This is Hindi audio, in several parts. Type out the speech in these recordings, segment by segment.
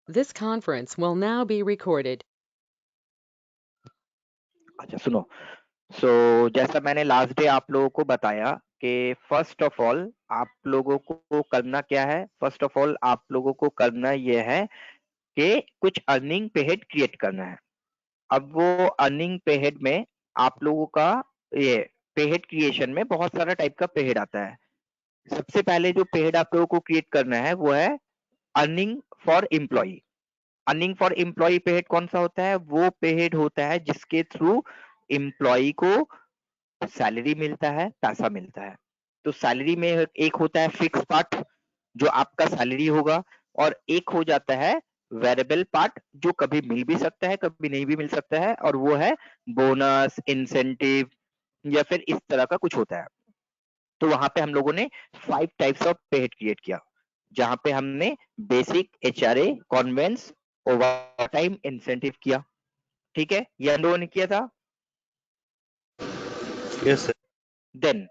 This conference will now be recorded. अच्छा सुनो। जैसा मैंने लास्ट डे आप लोगों को बताया कि फर्स्ट ऑफ ऑल आप लोगों को करना क्या है। फर्स्ट ऑफ ऑल आप लोगों को करना यह है कि कुछ अर्निंग पे हेड क्रिएट करना है। अब वो अर्निंग पे हेड में आप लोगों का ये पे हेड क्रिएशन में बहुत सारा टाइप का पे हेड आता है। सबसे पहले जो पे हेड आप लोगों को क्रिएट करना है वो है earning for employ. Earning for employ pay head कौन सा होता है? वो पे हेड होता है जिसके थ्रू एम्प्लॉय को सैलरी मिलता है, पैसा मिलता है। तो सैलरी में एक होता है फिक्स पार्ट जो आपका सैलरी होगा, और एक हो जाता है वेरिएबल पार्ट जो कभी मिल भी सकता है कभी नहीं भी मिल सकता है, और वो है बोनस, इंसेंटिव या फिर इस तरह का कुछ होता है। तो वहां पे हम लोगों ने 5 टाइप्स ऑफ पे हेड क्रिएट किया, जहां पे हमने basic, HRA, conveyance, over time, incentive किया। ठीक है, ये हम लोगों ने किया था। Yes sir. देन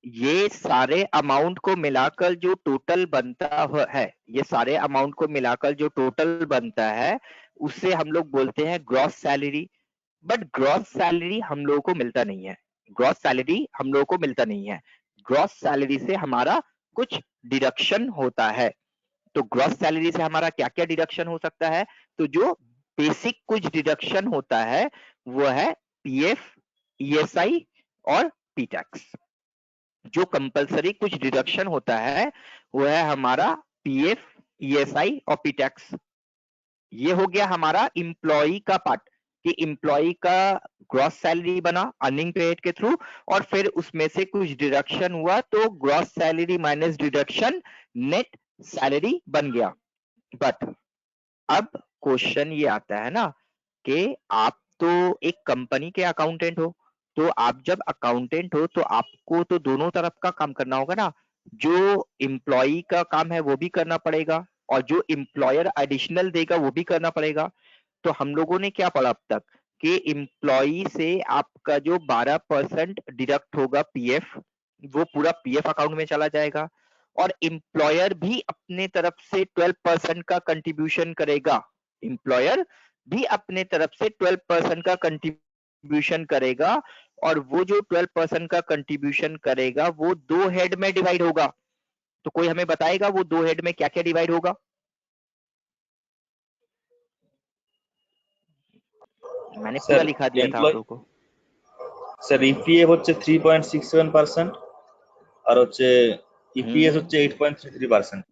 ये सारे अमाउंट को मिलाकर जो टोटल बनता है, ये सारे अमाउंट को मिलाकर जो टोटल बनता है उससे हम लोग बोलते हैं gross salary. But gross salary हम लोगों को मिलता नहीं है। ग्रॉस सैलरी हम लोगों को मिलता नहीं है। ग्रॉस सैलरी से हमारा कुछ डिडक्शन होता है। तो ग्रॉस सैलरी से हमारा क्या क्या डिडक्शन हो सकता है? तो जो बेसिक कुछ डिडक्शन होता है वो है पीएफ, ईएसआई और पी टैक्स। जो कंपलसरी कुछ डिडक्शन होता है वो है हमारा पीएफ, ईएसआई और पी टैक्स। ये हो गया हमारा इम्प्लॉई का पार्ट कि इम्प्लॉई का ग्रॉस सैलरी बना अर्निंग पे हेड के थ्रू, और फिर उसमें से कुछ डिडक्शन हुआ तो gross salary minus deduction net salary बन गया। बट अब क्वेश्चन ये आता है ना कि आप तो एक कंपनी के अकाउंटेंट हो, तो आप जब अकाउंटेंट हो तो आपको तो दोनों तरफ का काम करना होगा ना। जो एम्प्लॉई का काम है वो भी करना पड़ेगा, और जो एम्प्लॉयर एडिशनल देगा वो भी करना पड़ेगा। तो हम लोगों ने क्या पढ़ा अब तक कि एम्प्लॉई से आपका जो 12% डिडक्ट होगा पीएफ, वो पूरा पीएफ अकाउंट में चला जाएगा, और एम्प्लॉयर भी अपने तरफ से 12% का कंट्रीब्यूशन करेगा। एम्प्लॉयर भी अपने तरफ से 12% का कंट्रीब्यूशन करेगा, और वो जो 12% का कंट्रीब्यूशन करेगा वो दो हेड में डिवाइड होगा। तो कोई हमें बताएगा वो दो हेड में क्या क्या डिवाइड होगा? मैंने पूरा सर लिखा दिया था आप एम्प्लॉय लोगों को। স্যার ইপিএফ হচ্ছে 3.67% আর হচ্ছে ইপিএস হচ্ছে 8.33%।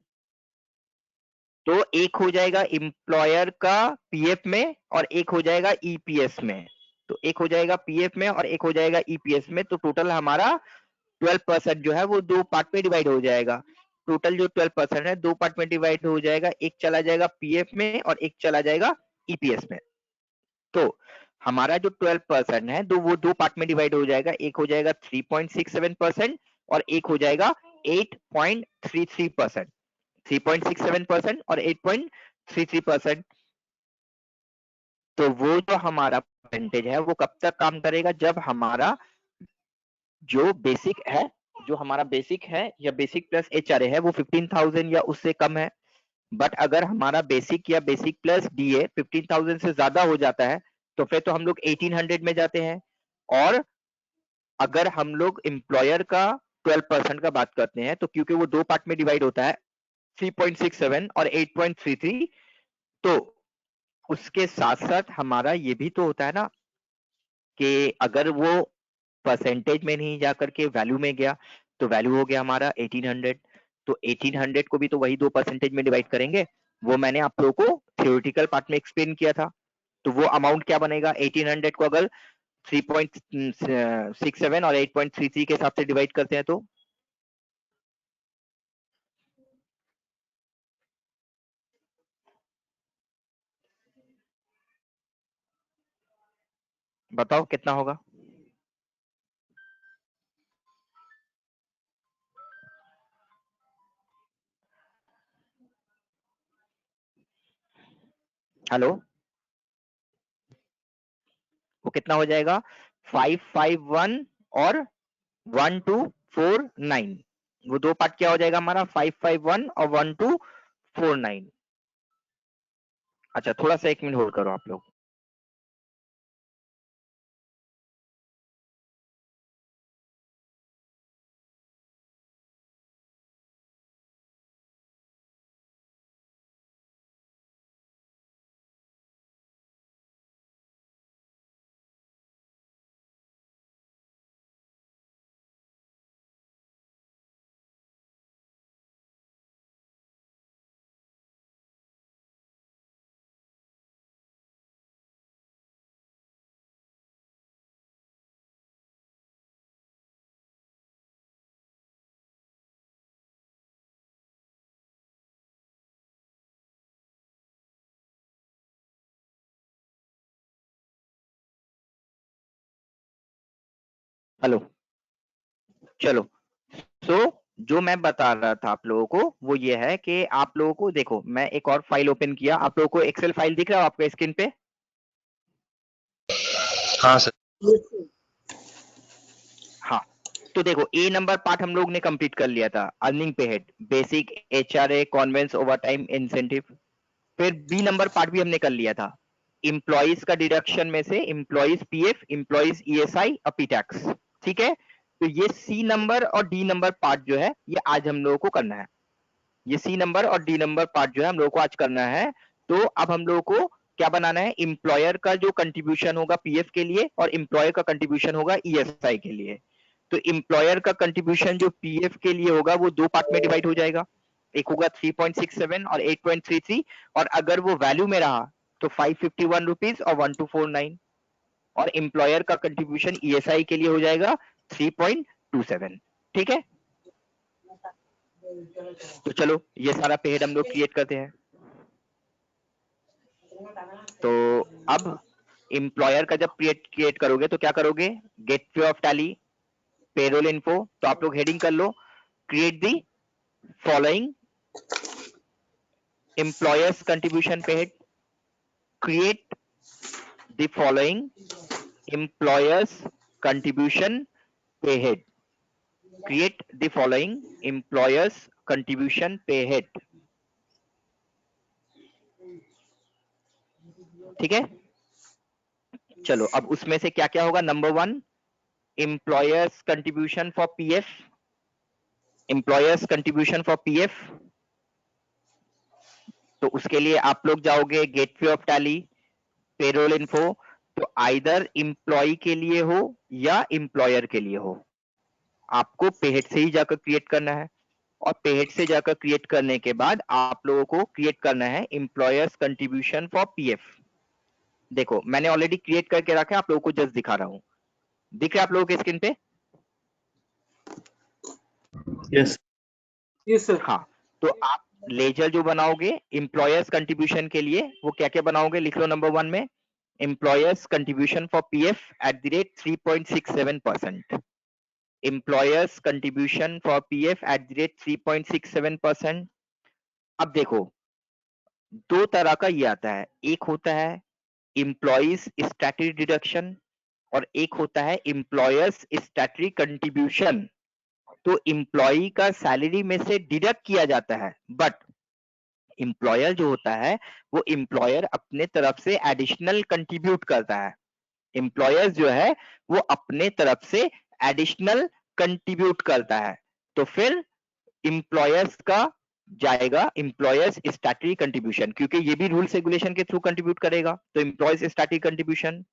तो एक हो जाएगा एम्प्लॉयर का पीएफ में और एक हो जाएगा ईपीएस में। तो एक हो जाएगा पीएफ में और एक हो जाएगा ईपीएस में। तो टोटल हमारा 12% जो है वो दो पार्ट में डिवाइड हो जाएगा। टोटल जो 12% है दो पार्ट में डिवाइड हो जाएगा, एक चला जाएगा पीएफ में और एक चला जाएगा ईपीएस में। तो हमारा जो 12% है वो दो पार्ट में डिवाइड हो जाएगा, एक हो जाएगा 3.67% और एक हो जाएगा 8.33%। 3.67% और 8.33%। तो वो जो हमारा परसेंटेज है वो कब तक काम करेगा? जब हमारा जो बेसिक है, जो हमारा बेसिक है या बेसिक प्लस एचआरए है वो 15,000 या उससे कम है। बट अगर हमारा बेसिक या बेसिक प्लस डीए 15,000 से ज्यादा हो जाता है तो फिर तो हम लोग 1800 में जाते हैं। और अगर हम लोग एम्प्लॉयर का 12% का बात करते हैं तो क्योंकि वो दो पार्ट में डिवाइड होता है 3.67 और 8.33, तो उसके साथ साथ हमारा ये भी तो होता है ना कि अगर वो परसेंटेज में नहीं जाकर के वैल्यू में गया तो वैल्यू हो गया हमारा 1800। तो 1800 को भी तो वही 2% में डिवाइड करेंगे। वो मैंने आप लोगों को थ्योरेटिकल पार्ट में एक्सप्लेन किया था। तो वो अमाउंट क्या बनेगा? 1800 को अगर 3.67 और 8.33 के हिसाब से डिवाइड करते हैं तो बताओ कितना होगा? हेलो, वो कितना हो जाएगा? 551 और 1249। वो दो पार्ट क्या हो जाएगा हमारा? 551 और 1249। अच्छा थोड़ा सा 1 मिनट होल्ड करो आप लोग। हेलो, चलो। जो मैं बता रहा था आप लोगों को वो ये है कि आप लोगों को देखो, मैं एक और फाइल ओपन किया, आप लोगों को एक्सेल फाइल दिख रहा है आपके स्क्रीन पे? हाँ सर। हाँ, तो देखो ए नंबर पार्ट हम लोग ने कंप्लीट कर लिया था, अर्निंग पे head, basic, HRA, conveyance, overtime, incentive. फिर बी नंबर पार्ट भी हमने कर लिया था, इम्प्लॉइज का डिडक्शन में से इम्प्लॉइज पीएफ, इम्प्लॉइज ईएसआई, अपी टैक्स। ठीक है, तो ये सी नंबर और डी नंबर पार्ट जो है ये आज हम लोगों को करना है। ये सी नंबर और डी नंबर पार्ट जो है हम लोगों को आज करना है। तो अब हम लोगों को क्या बनाना है, इम्प्लॉयर का जो कंट्रीब्यूशन होगा पीएफ के लिए और इम्प्लॉयर का कंट्रीब्यूशन होगा ईएसआई के लिए। तो इम्प्लॉयर का कंट्रीब्यूशन जो पीएफ के लिए होगा वो दो पार्ट में डिवाइड हो जाएगा, एक होगा 3.67 और 8.33, और अगर वो वैल्यू में रहा तो 551 रुपीज और 1249, और इम्प्लॉयर का कंट्रीब्यूशन ईएसआई के लिए हो जाएगा 3.27। ठीक है, तो चलो ये सारा पेहेड हम लोग क्रिएट करते हैं। तो अब इम्प्लॉयर का जब क्रिएट करोगे तो क्या करोगे, gateway of Tally, payroll info, तो आप लोग हेडिंग कर लो, create the following employers contribution paid, create the following employers contribution paid, create the following employers contribution paid। ठीक है, चलो अब उसमें से क्या क्या होगा, number 1 employers contribution for pf, employers contribution for pf। तो उसके लिए आप लोग जाओगे gateway of Tally, payroll info, तो आइदर एम्प्लॉय के लिए हो या एम्प्लॉयर के लिए हो, आपको पेहेड से ही जाकर क्रिएट करना है। और पेहेड से जाकर क्रिएट करने के बाद आप लोगों को क्रिएट करना है एम्प्लॉयर्स कंट्रीब्यूशन फॉर पीएफ। देखो मैंने ऑलरेडी क्रिएट करके रखा है, आप लोगों को जस्ट दिखा रहा हूं, दिख रहा है आप लोगों के स्क्रीन पे? Yes yes sir. हाँ, तो आप लेजर जो बनाओगे एम्प्लॉयर्स कंट्रीब्यूशन के लिए वो क्या क्या बनाओगे, लिख लो नंबर 1 में employers contribution for PF at the rate 3.67%, employers contribution for PF at the rate 3.67%। अब देखो दो तरह का ये आता है, एक होता है employees statutory deduction और एक होता है employers statutory contribution। तो एम्प्लॉई का सैलरी में से डिडक्ट किया जाता है, बट एम्प्लॉयर जो होता है वो एम्प्लॉयर अपने तरफ से एडिशनल कंट्रीब्यूट करता है। एम्प्लॉयर जो है वो अपने तरफ से एडिशनल कंट्रीब्यूट करता है, तो फिर एम्प्लॉयर्स का जाएगा एम्प्लॉयर्स स्टैट्यूटरी कंट्रीब्यूशन, क्योंकि ये भी रूल्स रेगुलेशन के थ्रू कंट्रीब्यूट करेगा, तो एम्प्लॉयर्स स्टैट्यूटरी कंट्रीब्यूशन।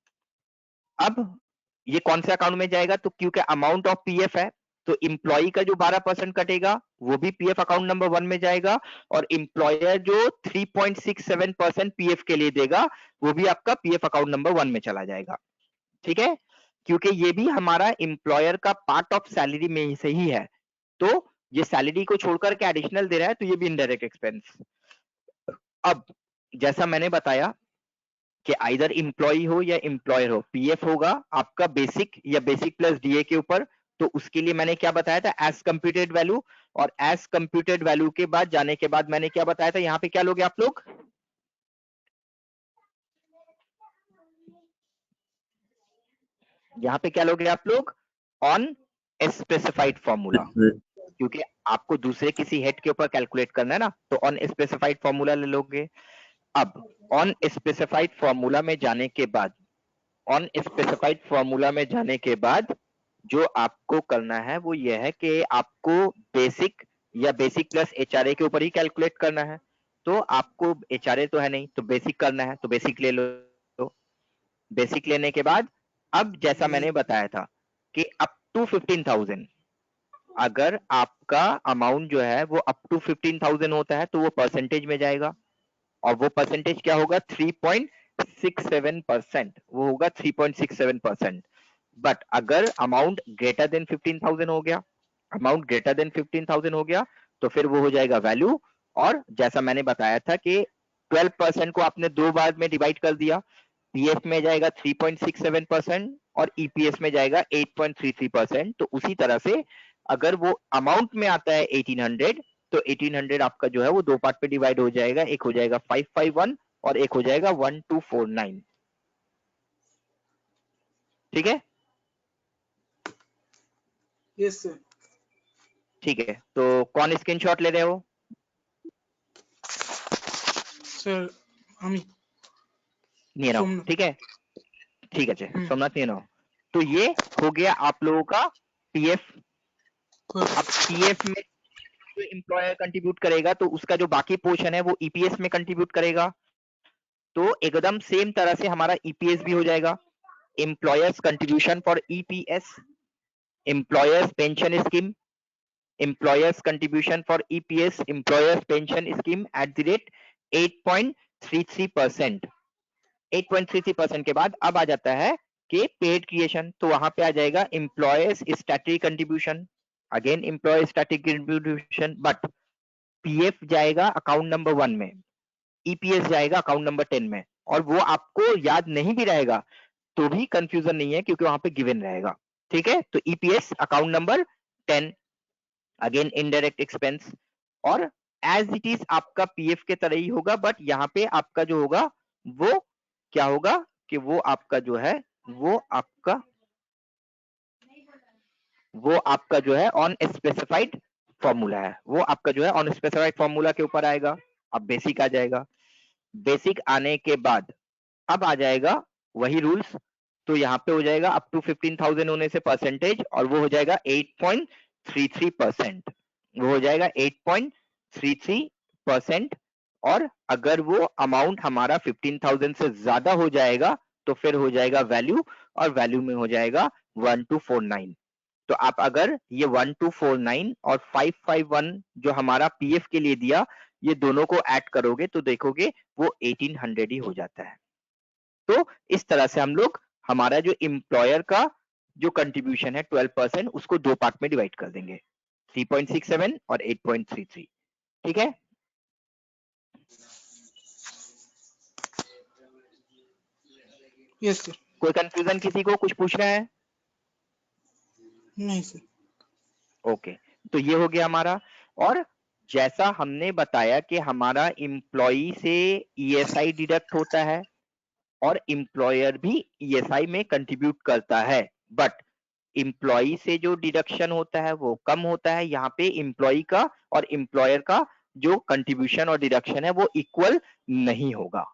अब ये कौन से अकाउंट में जाएगा, तो क्योंकि अमाउंट ऑफ पीएफ है तो एम्प्लॉई का जो 12% कटेगा वो भी पीएफ अकाउंट नंबर 1 में जाएगा, और एम्प्लॉयर जो 3.67% पीएफ के लिए देगा वो भी आपका पीएफ अकाउंट नंबर 1 में चला जाएगा। ठीक है, क्योंकि ये भी हमारा एम्प्लॉयर का पार्ट ऑफ सैलरी में से ही है, तो ये सैलरी को छोड़कर के एडिशनल दे रहा है तो ये भी इनडायरेक्ट एक्सपेंस। अब जैसा मैंने बताया कि आइदर एम्प्लॉय हो या एम्प्लॉयर हो, पीएफ होगा आपका बेसिक या बेसिक प्लस डीए के ऊपर, तो उसके लिए मैंने क्या बताया था, एज कंप्यूटेड वैल्यू, और एज कंप्यूटेड वैल्यू के बाद जाने के बाद मैंने क्या बताया था, यहाँ पे क्या लोगे आप लोग, यहाँ पे क्या लोगे आप लोग, ऑन स्पेसिफाइड फॉर्मूला, क्योंकि आपको दूसरे किसी हेड के ऊपर कैलकुलेट करना है ना, तो ऑन स्पेसिफाइड फॉर्मूला ले लोगे। अब ऑन स्पेसिफाइड फॉर्मूला में जाने के बाद, ऑन स्पेसिफाइड फॉर्मूला में जाने के बाद जो आपको करना है वो ये है कि आपको बेसिक या बेसिक प्लस एचआरए के ऊपर ही कैलकुलेट करना है। तो आपको एचआरए तो है नहीं, तो बेसिक करना है, तो बेसिक ले लो। तो बेसिक लेने के बाद अब जैसा मैंने बताया था कि अप टू 15,000, अगर आपका अमाउंट जो है वो अप टू 15,000 होता है तो वो परसेंटेज में जाएगा, और वो परसेंटेज क्या होगा, 3.67%, वो होगा 3.67%। बट अगर अमाउंट ग्रेटर देन 15,000 हो गया, अमाउंट ग्रेटर देन 15,000 हो गया तो फिर वो हो जाएगा वैल्यू। और जैसा मैंने बताया था कि 12% को आपने दो बार में डिवाइड कर दिया, पीएफ में जाएगा 3.67% और ईपीएस में जाएगा 8.33%। तो उसी तरह से अगर वो अमाउंट में आता है 1800, तो 1800 आपका जो है वो दो पार्ट पे डिवाइड हो जाएगा, एक हो जाएगा 551 और एक हो जाएगा 1249। ठीक है? Yes sir. ठीक है, तो कौन स्क्रीनशॉट ले रहे हो? सर हम नीरव, सोमनाथ। ठीक है, ठीक है जी, सोमनाथ नीरव। तो ये हो गया आप लोगों का पीएफ। अब पीएफ में जो एम्प्लॉयर कंट्रीब्यूट करेगा तो उसका जो बाकी पोर्शन है वो ईपीएस में कंट्रीब्यूट करेगा। तो एकदम सेम तरह से हमारा ईपीएस भी हो जाएगा, employers contribution for EPS, employers pension scheme, employers contribution for EPS, employers pension scheme at the rate 8.33%। 8.33% के बाद अब आ जाता है कि पेड क्रिएशन, तो वहां पे आ जाएगा employers statutory contribution, again employers statutory contribution, but PF जाएगा अकाउंट नंबर 1 में, ईपीएस जाएगा अकाउंट नंबर 10 में। और वो आपको याद नहीं भी रहेगा तो भी कंफ्यूजन नहीं है क्योंकि वहां पे गिवन रहेगा। ठीक है, तो EPS account number 10, again indirect expense, और एज इट इज आपका पीएफ के तरह ही होगा, बट यहाँ पे आपका जो होगा वो क्या होगा कि वो आपका जो है वो आपका जो है ऑन स्पेसिफाइड फॉर्मूला है, वो आपका जो है ऑन स्पेसिफाइड फॉर्मूला के ऊपर आएगा। अब बेसिक आ जाएगा, बेसिक आने के बाद अब आ जाएगा वही रूल्स, तो यहाँ पे हो जाएगा अप टू 15,000 होने से परसेंटेज, और वो हो जाएगा 8.33%, वो हो जाएगा 8.33%। और अगर वो अमाउंट हमारा 15,000 से ज्यादा हो जाएगा तो फिर हो जाएगा वैल्यू, और वैल्यू में हो जाएगा 1249। तो आप अगर ये 1249 और 551 जो हमारा पीएफ के लिए दिया, ये दोनों को ऐड करोगे तो देखोगे वो 1800 ही हो जाता है। तो इस तरह से हम लोग हमारा जो एम्प्लॉयर का जो कंट्रीब्यूशन है 12%, उसको दो पार्ट में डिवाइड कर देंगे, 3.67 और 8.33। ठीक है, यस सर। कोई कंफ्यूजन किसी को, कुछ पूछना है? नहीं सर। ओके, तो ये हो गया हमारा। और जैसा हमने बताया कि हमारा एम्प्लॉई से ईएसआई डिडक्ट होता है और एम्प्लॉयर भी ईएसआई में कंट्रीब्यूट करता है, बट एम्प्लॉई से जो डिडक्शन होता है वो कम होता है। यहाँ पे एम्प्लॉई का और एम्प्लॉयर का जो कंट्रीब्यूशन और डिडक्शन है वो इक्वल नहीं होगा,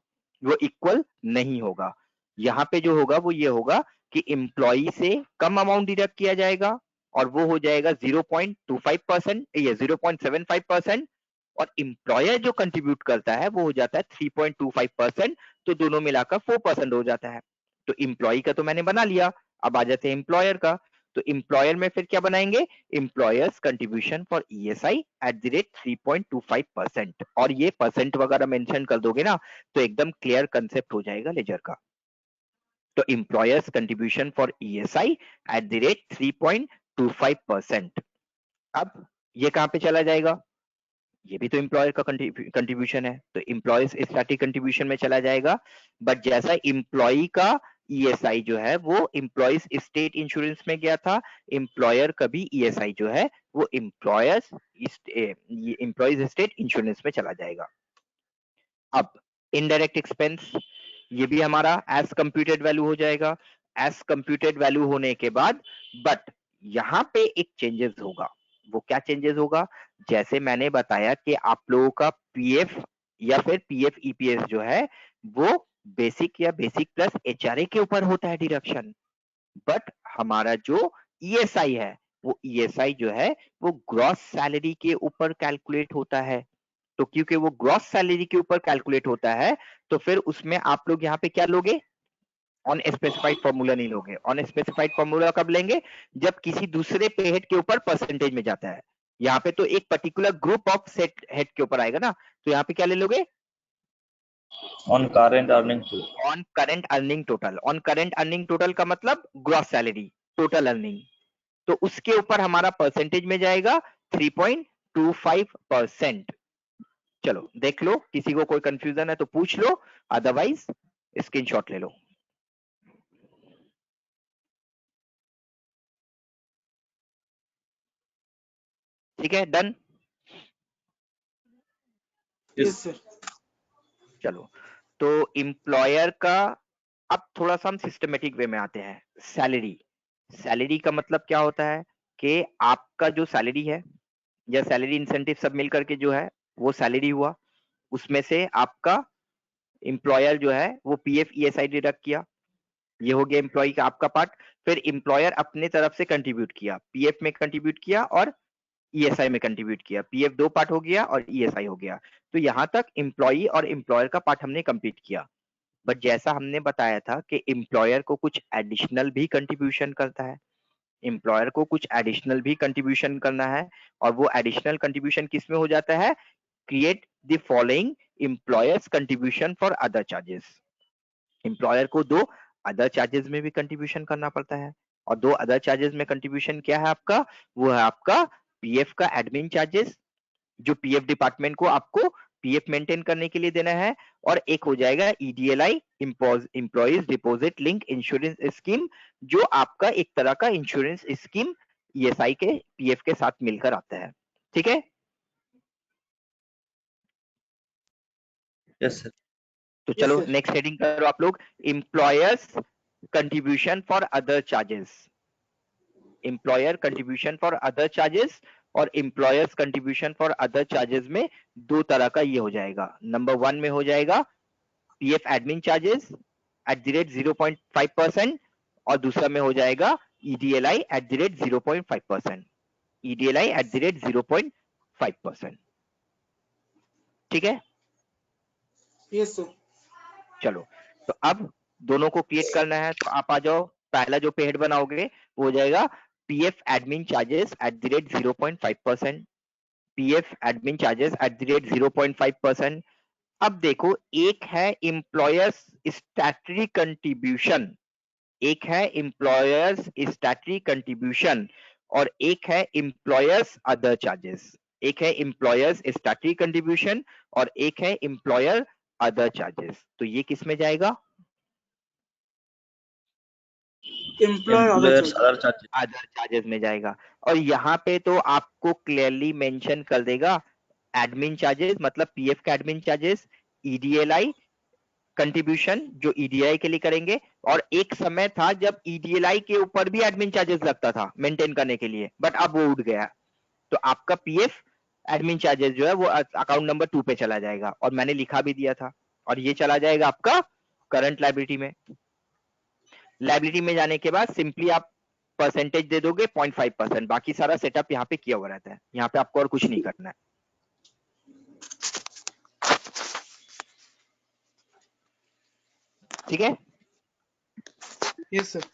वो इक्वल नहीं होगा। यहाँ पे जो होगा वो ये होगा कि एम्प्लॉई से कम अमाउंट डिडक्ट किया जाएगा और वो हो जाएगा 0.25% या 0.75%, और एम्प्लॉयर जो कंट्रीब्यूट करता है वो हो जाता है 3.25%। तो दोनों मिलाकर 4% हो जाता है। तो एम्प्लॉई का तो मैंने बना लिया, अब आ जाते हैं एम्प्लॉयर का। तो एम्प्लॉयर में फिर क्या बनाएंगे, employers contribution for ESI eight the rate 3.25%, और ये परसेंट वगैरह मेंशन कर दोगे ना तो एकदम क्लियर कंसेप्ट हो जाएगा लेजर का। तो employers contribution for ESI eight the rate 3.25%। अब ये कहां पे चला जाएगा, ये भी तो एम्प्लॉयर का कंट्रीब्यूशन है, तो एम्प्लॉयज स्टैटिक कंट्रीब्यूशन में चला जाएगा। बट जैसा एम्प्लॉय का ईएसआई जो है वो एम्प्लॉयज स्टेट इंश्योरेंस में गया था, एम्प्लॉयर का भी ईएसआई जो है वो एम्प्लॉयज स्टेट इंश्योरेंस में चला जाएगा। अब इनडायरेक्ट एक्सपेंस, ये भी हमारा एज कंप्यूटेड वैल्यू हो जाएगा। एज कंप्यूटेड वैल्यू होने के बाद बट यहाँ पे एक चेंजेस होगा। वो क्या चेंजेस होगा, जैसे मैंने बताया कि आप लोगों का पीएफ या फिर पीएफ ईपीएस जो है वो बेसिक या बेसिक प्लस एचआरए के ऊपर होता है डिडक्शन। बट हमारा जो ईएसआई है वो ईएसआई जो है वो ग्रॉस सैलरी के ऊपर कैलकुलेट होता है। तो क्योंकि वो ग्रॉस सैलरी के ऊपर कैलकुलेट होता है तो फिर उसमें आप लोग यहाँ पे क्या लोगे, ऑन स्पेसिफाइड फॉर्मूला नहीं लोगे। ऑन स्पेसिफाइड फॉर्मूला कब लेंगे, जब किसी दूसरे पे हेड के ऊपर परसेंटेज में जाता है। यहाँ पे तो एक particular group of set head के ऊपर आएगा ना, तो यहाँ पे क्या ले लोगे, on current earning too. On current earning total. On current earning total का मतलब ग्रॉस सैलरी, टोटल अर्निंग। तो उसके ऊपर हमारा परसेंटेज में जाएगा 3.25%। चलो देख लो, किसी को कोई कंफ्यूजन है तो पूछ लो, अदरवाइज स्क्रीनशॉट ले लो। ठीक है, डन। Yes sir. चलो, तो एम्प्लॉयर का अब थोड़ा सा हम सिस्टमेटिक वे में आते हैं। सैलरी, सैलरी का मतलब क्या होता है कि आपका जो सैलरी है या सैलरी इंसेंटिव सब मिलकर के जो है वो सैलरी हुआ, उसमें से आपका एम्प्लॉयर जो है वो पीएफ ईएसआई डिडक्ट किया, ये हो गया एम्प्लॉय का आपका पार्ट। फिर एम्प्लॉयर अपने तरफ से कंट्रीब्यूट किया, पीएफ में कंट्रीब्यूट किया और ईएसआई में कंट्रीब्यूट किया। पीएफ दो पार्ट हो गया और ईएसआई हो गया। तो यहां तक एम्प्लॉई और एम्प्लॉयर का पार्ट हमने कंप्लीट किया। बट जैसा हमने बताया था कि एम्प्लॉयर को कुछ एडिशनल भी कंट्रीब्यूशन करता है, एम्प्लॉयर को कुछ एडिशनल भी कंट्रीब्यूशन करना है। और वो एडिशनल कंट्रीब्यूशन किसमें हो जाता है, create the following employers contribution for other charges. Employer को दो अदर चार्जेस में भी कंट्रीब्यूशन करना पड़ता है। और दो अदर चार्जेस में कंट्रीब्यूशन क्या है आपका, वो है आपका पीएफ का एडमिन चार्जेस, जो पीएफ डिपार्टमेंट को आपको पीएफ मेंटेन करने के लिए देना है। और एक हो जाएगा EDLI, employees deposit link insurance scheme, जो आपका एक तरह का इंश्योरेंस स्कीम ईएसआई के पीएफ के साथ मिलकर आता है। ठीक है, Yes, sir. तो Yes, चलो sir. नेक्स्ट हेडिंग करो आप लोग, employers contribution for other charges. Employer contribution for other charges और employers contribution for other charges में दो तरह का ये हो जाएगा। नंबर वन में हो जाएगा PF admin charges at the rate 0.5%, और दूसरा में हो जाएगा EDLI at the rate 0.5%। EDLI at the rate 0.5%। ठीक है, Yes, sir. चलो, तो अब दोनों को क्रिएट करना है, तो आप आ जाओ। पहला जो पेहेड बनाओगे वो हो जाएगा PF admin charges at the rate 0.5%। PF admin charges at the rate 0.5%। अब देखो, एक है एम्प्लॉयर्स स्टैट्यूटरी कंट्रीब्यूशन, एक है एम्प्लॉयर्स स्टैट्यूटरी कंट्रीब्यूशन और एक है एम्प्लॉयर्स अदर चार्जेस। एक है एम्प्लॉयर्स स्टैट्यूटरी कंट्रीब्यूशन और एक है एम्प्लॉयर अदर चार्जेस। तो ये किस में जाएगा, Employer other Employers charges. other charges. Other charges में जाएगा। और यहाँ पे तो आपको क्लियरली मेंशन कर देगा एडमिन चार्जेस, मतलब पीएफ का एडमिन चार्जेस, ईडीएलआई कंट्रीब्यूशन जो ईडीआई के लिए करेंगे। और एक समय था जब ईडीएलआई के ऊपर भी एडमिन चार्जेस लगता था मेंटेन करने के लिए, बट अब वो उठ गया। तो आपका पीएफ एडमिन चार्जेस जो है वो अकाउंट नंबर 2 पे चला जाएगा, और मैंने लिखा भी दिया था। और ये चला जाएगा आपका करंट लायबिलिटी में। लायबिलिटी में जाने के बाद सिंपली आप परसेंटेज दे दोगे 0.5%। बाकी सारा सेटअप यहाँ पे किया हुआ रहता है, यहाँ पे आपको और कुछ नहीं करना है। ठीक है, Yes, sir.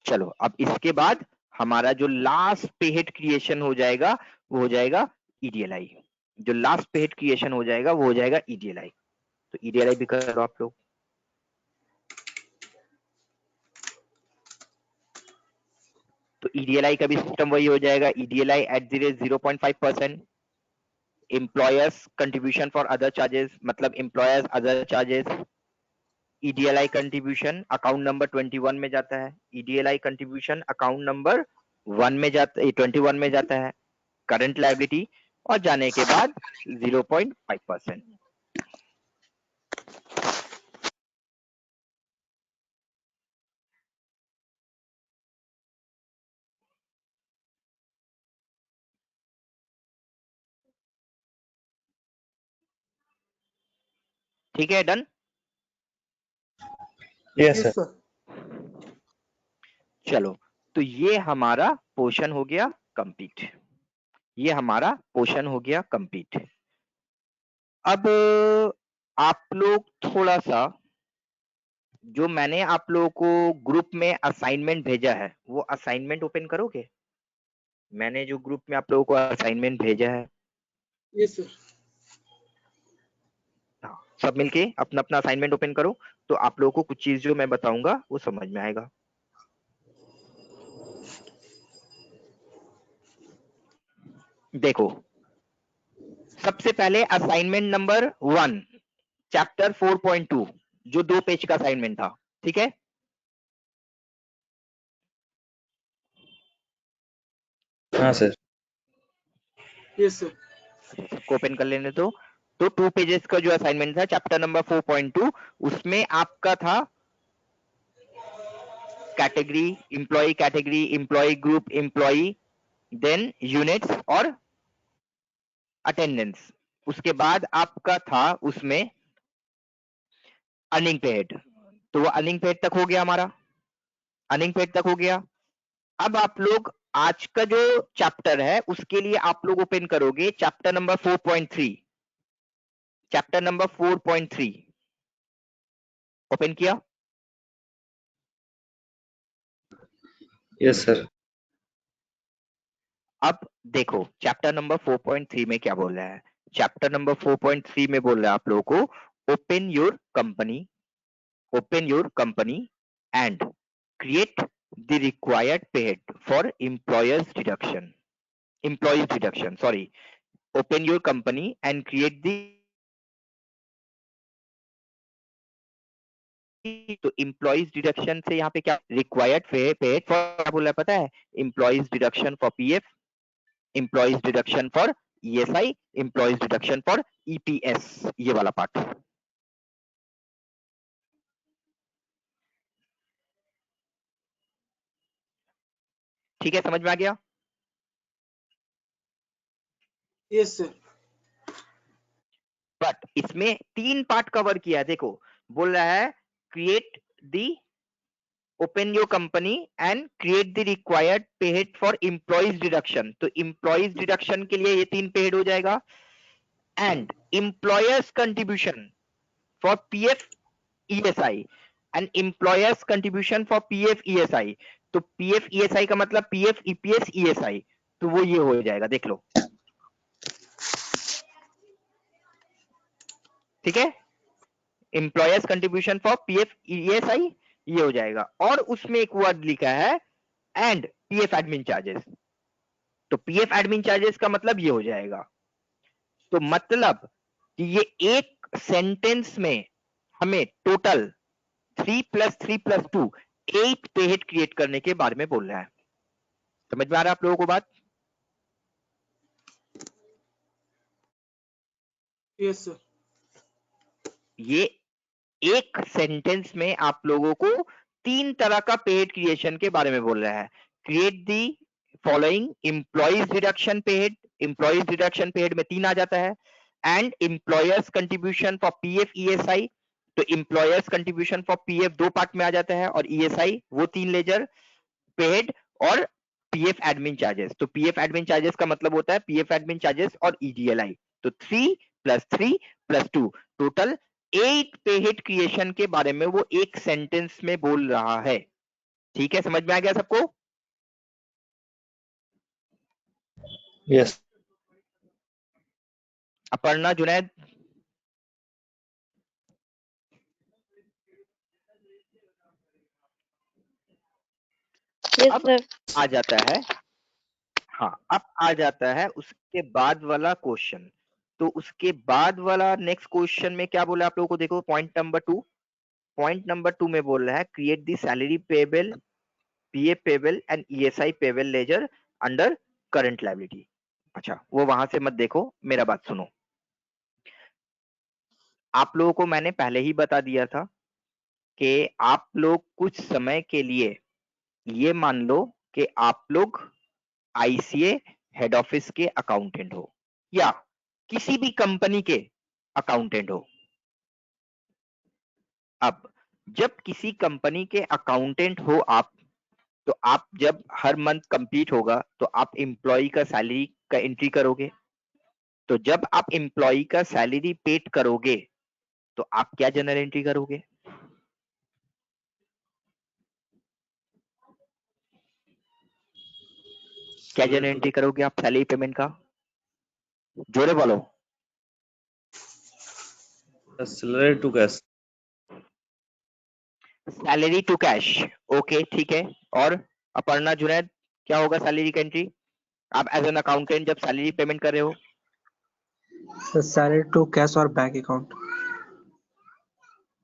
चलो अब इसके बाद हमारा जो लास्ट पेहेड क्रिएशन हो जाएगा वो हो जाएगा ईडीएलआई। जो लास्ट पेहेड क्रिएशन हो जाएगा वो हो जाएगा ईडीएलआई। तो ईडीएलआई भी करो आप लोग। तो ईडीएलआई का भी सिस्टम वही हो जाएगा, EDLI at the rate 0.5%। Employers contribution for other charges, मतलब employers other charges. EDLI contribution account number 21 में जाता है, ईडीएलआई कंट्रीब्यूशन अकाउंट नंबर 1 में जाता 21 में जाता है, करंट लायबिलिटी, और जाने के बाद 0.5%। ठीक है, done. Yes, Yes, sir. sir. चलो, तो ये हमारा पोर्शन हो गया कंप्लीट, ये हमारा पोर्शन हो गया कंप्लीट। अब आप लोग थोड़ा सा, जो मैंने आप लोगों को ग्रुप में असाइनमेंट भेजा है वो असाइनमेंट ओपन करोगे? मैंने जो ग्रुप में आप लोगों को असाइनमेंट भेजा है, Yes, sir. हाँ, सब मिलके अपना अपना असाइनमेंट ओपन करो, तो आप लोगों को कुछ चीज जो मैं बताऊंगा वो समझ में आएगा। देखो, सबसे पहले असाइनमेंट नंबर 1 चैप्टर 4.2 जो 2 पेज का असाइनमेंट था, ठीक है? हाँ सर। Yes, sir. सबको ओपन कर लेने दो। तो 2 पेजेस का जो असाइनमेंट था चैप्टर नंबर 4.2, उसमें आपका था category, employ group, employ, then units और अटेंडेंस। उसके बाद आपका था उसमें अर्निंग पेड, तो वो अर्निंग पेड तक हो गया हमारा, अर्निंग पेड तक हो गया। अब आप लोग आज का जो चैप्टर है उसके लिए आप लोग ओपन करोगे chapter number 4.3, chapter number 4.3 open किया? Yes sir. अब देखो चैप्टर नंबर 4.3 में क्या बोल रहा है। चैप्टर नंबर 4.3 में बोल रहा है आप लोगों को open your company and create the required paid for employees deduction, sorry, open your company and create the, तो एम्प्लॉइज डिडक्शन से यहाँ पे क्या रिक्वायर्ड पेड फॉर क्या बोला पता है? Employees deduction for PF, employees deduction for ESI, employees deduction for EPS, ये वाला पार्ट। ठीक है, समझ में आ गया? Yes, sir. बट इसमें 3 पार्ट कवर किया है। देखो बोल रहा है create the, open your company and create the required paid for employees deduction, तो एम्प्लॉइज डिडक्शन के लिए ये 3 पेड हो जाएगा, and employers contribution for PF ESI and employers contribution for PF ESI, तो पीएफ ईएसआई का मतलब पीएफ ईपीएस ईएसआई, तो वो ये हो जाएगा, देख लो। ठीक है, employers contribution for PF ESI ये हो जाएगा, और उसमें एक वर्ड लिखा है एंड पीएफ एडमिन चार्जेस, तो पीएफ एडमिन चार्जेस का मतलब ये हो जाएगा। तो मतलब कि ये एक सेंटेंस में हमें टोटल 3 + 3 + 2 8 पेड क्रिएट करने के बारे में बोल रहा है। समझ में आ रहा है आप लोगों को बात? Yes, sir. ये एक सेंटेंस में आप लोगों को 3 तरह का पेड क्रिएशन के बारे में बोल रहा है। Create the following employees deduction paid, employees deduction paid में 3 आ जाता है, and employers contribution for PF ESI, तो employers contribution for PF 2 part में आ जाता है, और ईएसआई वो 3 लेजर पेड, और पीएफ एडमिन चार्जेस, तो पीएफ एडमिन चार्जेस का मतलब होता है पीएफ एडमिन चार्जेस और ईडीएलआई, तो 3 + 3 + 2 टोटल 8 पेड क्रिएशन के बारे में वो एक सेंटेंस में बोल रहा है। ठीक है, समझ में आ गया सबको? यस। अपर्णा, जुनैद, यस अब सर। आ जाता है, हाँ अब आ जाता है उसके बाद वाला क्वेश्चन। तो उसके बाद वाला नेक्स्ट क्वेश्चन में क्या बोला आप लोगों को, देखो पॉइंट नंबर 2, पॉइंट नंबर 2 में बोल रहा है create the salary payable, PF payable and ESI payable laser under current liability. अच्छा, वो वहां से मत देखो, मेरा बात सुनो। आप लोगों को मैंने पहले ही बता दिया था कि आप लोग कुछ समय के लिए ये मान लो कि आप लोग आईसीए हेड ऑफिस के अकाउंटेंट हो या किसी भी कंपनी के अकाउंटेंट हो। अब जब किसी कंपनी के अकाउंटेंट हो आप, तो आप जब हर मंथ कंप्लीट होगा तो आप एम्प्लॉय का सैलरी का एंट्री करोगे। तो जब आप एम्प्लॉय का सैलरी पेड करोगे तो आप क्या जनरल एंट्री करोगे? क्या जनरल एंट्री करोगे आप सैलरी पेमेंट का? जोरे बोलो। Salary to cash. Salary to cash, okay ठीक है। और अपर्णा जुनैद, क्या होगा सैलरी का एंट्री? आप एज एन अकाउंटेंट जब सैलरी पेमेंट कर रहे हो? सैलरी टू कैश और bank account.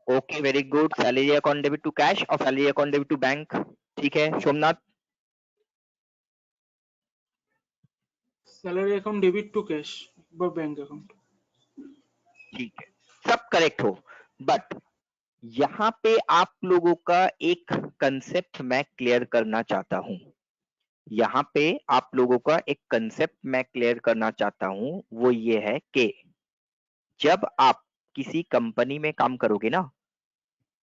Okay very good, salary account debit to cash और salary account debit to bank, ठीक है। Somnath? Salary account debit to cash bank account. ठीक है, सब करेक्ट हो, बट यहाँ पे आप लोगों का एक कंसेप्ट मैं क्लियर करना चाहता हूं। यहाँ पे आप लोगों का एक कंसेप्ट मैं क्लियर करना चाहता हूं, वो ये है कि जब आप किसी कंपनी में काम करोगे ना,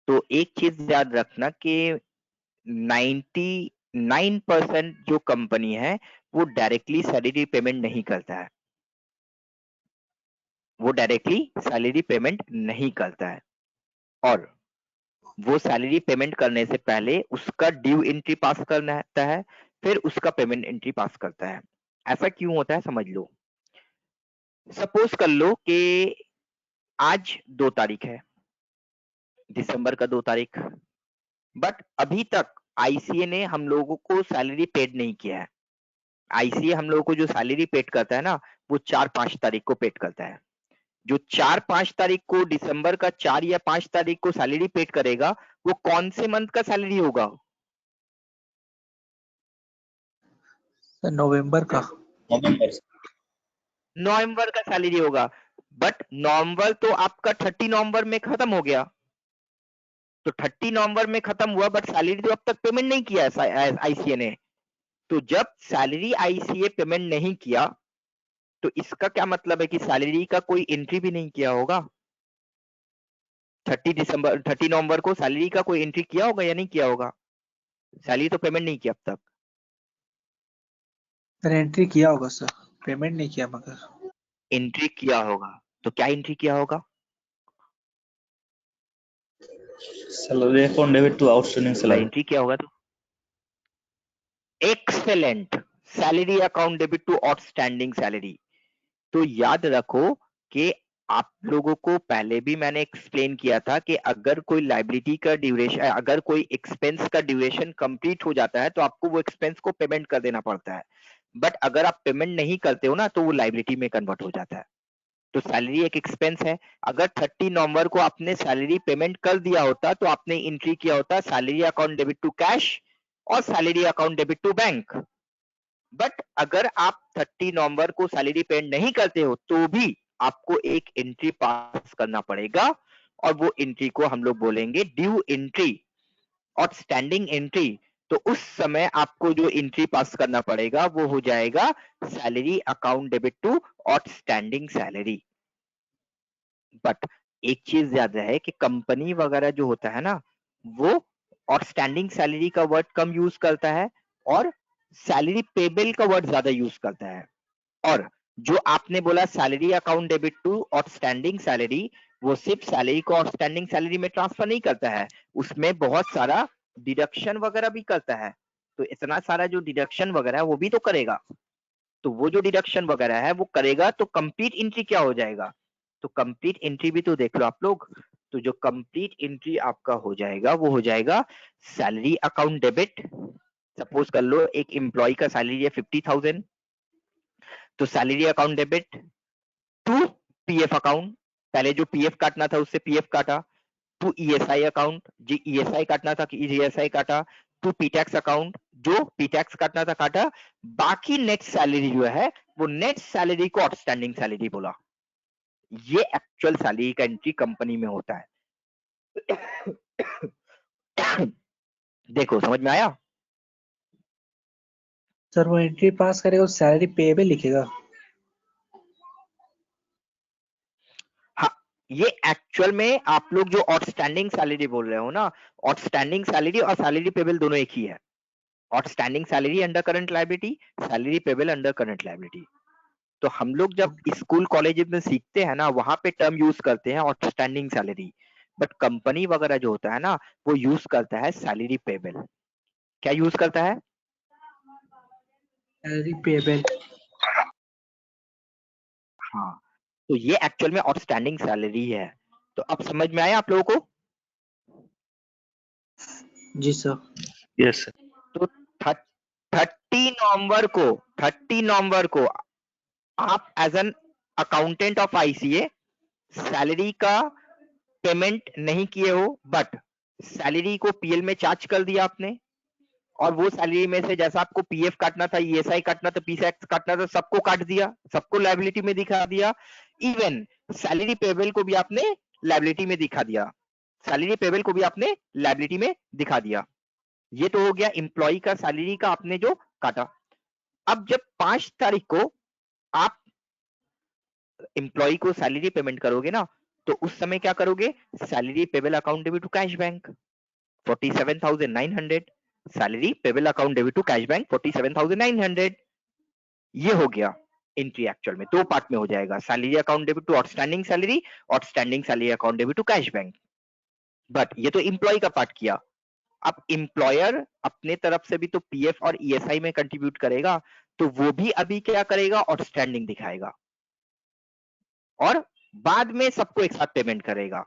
तो एक चीज याद रखना कि 99% जो कंपनी है वो डायरेक्टली सैलरी पेमेंट नहीं करता है, वो डायरेक्टली सैलरी पेमेंट नहीं करता है। और वो सैलरी पेमेंट करने से पहले उसका ड्यू एंट्री पास करना होता है, फिर उसका पेमेंट एंट्री पास करता है। ऐसा क्यों होता है समझ लो। सपोज कर लो कि आज 2 तारीख है, दिसंबर का 2 तारीख, बट अभी तक आईसीए ने हम लोगों को सैलरी पेड नहीं किया है। आईसीए हम लोगों को जो सैलरी पेड करता है ना, वो 4-5 तारीख को पेड करता है। जो 4-5 तारीख को, दिसंबर का 4 या 5 तारीख को सैलरी पेड करेगा, वो कौन से मंथ का सैलरी होगा? नवंबर का। नवंबर का सैलरी होगा। बट नवंबर तो आपका 30 नवंबर में खत्म हो गया, तो 30 नवंबर में खत्म हुआ, बट सैलरी तो अब तक पेमेंट नहीं किया आईसीए ने। तो जब सैलरी आईसीए पेमेंट नहीं किया, तो इसका क्या मतलब है कि सैलरी का कोई एंट्री भी नहीं किया होगा। 30 नवंबर को सैलरी का कोई एंट्री किया होगा या नहीं किया होगा? सैलरी तो पेमेंट नहीं किया अब तक। सर एंट्री किया होगा सर, पेमेंट नहीं किया मगर। एंट्री किया होगा, तो क्या एंट्री किया होगा? Salary account debit to outstanding salary. Entry किया होगा। तो excellent, salary account debit to outstanding salary. तो याद रखो कि आप लोगों को पहले भी मैंने एक्सप्लेन किया था कि अगर कोई लाइबिलिटी का ड्यूरेशन, अगर कोई एक्सपेंस का ड्यूरेशन कंप्लीट हो जाता है तो आपको वो एक्सपेंस को पेमेंट कर देना पड़ता है। बट अगर आप पेमेंट नहीं करते हो ना, तो वो लाइबिलिटी में कन्वर्ट हो जाता है। तो सैलरी एक एक्सपेंस है। अगर 30 नवंबर को आपने सैलरी पेमेंट कर दिया होता तो आपने एंट्री किया होता salary account debit to cash और salary account debit to bank. But अगर आप 30 नवंबर को सैलरी पेड नहीं करते हो तो भी आपको एक एंट्री पास करना पड़ेगा, और वो एंट्री को हम लोग बोलेंगे ड्यू एंट्री, आउटस्टैंडिंग एंट्री। तो उस समय आपको जो एंट्री पास करना पड़ेगा वो हो जाएगा salary account debit to outstanding salary. But एक चीज याद रहे कि कंपनी वगैरह जो होता है ना, वो आउटस्टैंडिंग सैलरी का वर्ड कम यूज करता है और सैलरी पेबल का वर्ड ज्यादा यूज करता है। और जो आपने बोला salary account debit to outstanding salary, वो सिर्फ सैलरी को आउटस्टैंडिंग सैलरी में ट्रांसफर नहीं करता है, उसमें बहुत सारा डिडक्शन वगैरह भी करता है। तो इतना सारा जो डिडक्शन वगैरह है वो भी तो करेगा। तो वो जो डिडक्शन वगैरह है वो करेगा, तो कंप्लीट एंट्री क्या हो जाएगा? तो कंप्लीट एंट्री भी तो देख लो आप लोग। तो जो कंप्लीट एंट्री आपका हो जाएगा वो हो जाएगा सैलरी अकाउंट डेबिट। सपोज कर लो एक एम्प्लॉय का सैलरी है 50,000, तो salary account debit to PF account, पहले जो पीएफ काटना था उससे पीएफ काटा, टू ईएसआई अकाउंट, जी ईएसआई काटना था कि ईएसआई काटा, टू पीटैक्स अकाउंट, जो पीटैक्स काटना था काटा, बाकी नेट सैलरी जो है वो नेट सैलरी को आउटस्टैंडिंग सैलरी बोला। ये एक्चुअल सैलरी का एंट्री कंपनी में होता है। देखो समझ में आया? सर वो एंट्री पास करेगा, सैलरी पेबल लिखेगा। हाँ, ये एक्चुअल में आप लोग जो आउटस्टैंडिंग सैलरी बोल रहे हो ना, आउटस्टैंडिंग सैलरी और सैलरी पेबल दोनों एक ही है। Outstanding salary under current liability, salary payable under current liability. तो हम लोग जब स्कूल कॉलेज में सीखते हैं ना, वहां पे टर्म यूज करते हैं आउटस्टैंडिंग सैलरी, बट कंपनी वगैरह जो होता है ना, वो यूज करता है सैलरी पेबल। क्या यूज करता है? Salary payable. हाँ, तो ये एक्चुअल में आउटस्टैंडिंग सैलरी है। तो अब समझ में आया आप लोगों को? जी सर। Yes, sir. तो 30 नवंबर को आप as an accountant of ICA salary का पेमेंट नहीं किए हो, बट सैलरी को पीएल में चार्ज कर दिया आपने, और वो सैलरी में से जैसा आपको पीएफ काटना था, ईएसआई काटना था, पीएफ काटना था, सबको काट दिया, सबको लायबिलिटी में दिखा दिया। इवन सैलरी पेबल को भी आपने लायबिलिटी में दिखा दिया, सैलरी पेबल को भी आपने लायबिलिटी में दिखा दिया। ये तो हो गया एम्प्लॉय का सैलरी का आपने जो काटा। अब जब 5 तारीख को आप एम्प्लॉय को सैलरी पेमेंट करोगे ना, तो उस समय क्या करोगे? Salary payable account debit to cash bank 47,900, salary payable account debit to cash bank 47,900। ये हो गया एंट्री। एक्चुअल में 2 पार्ट में हो जाएगा, salary account debit to outstanding salary account debit to cash bank. But ये तो एम्प्लॉय का पार्ट किया। अब एम्प्लॉयर अपने तरफ से भी तो पीएफ और ईएसआई में कंट्रीब्यूट करेगा, तो वो भी अभी क्या करेगा? आउटस्टैंडिंग दिखाएगा, और बाद में सबको एक साथ पेमेंट करेगा।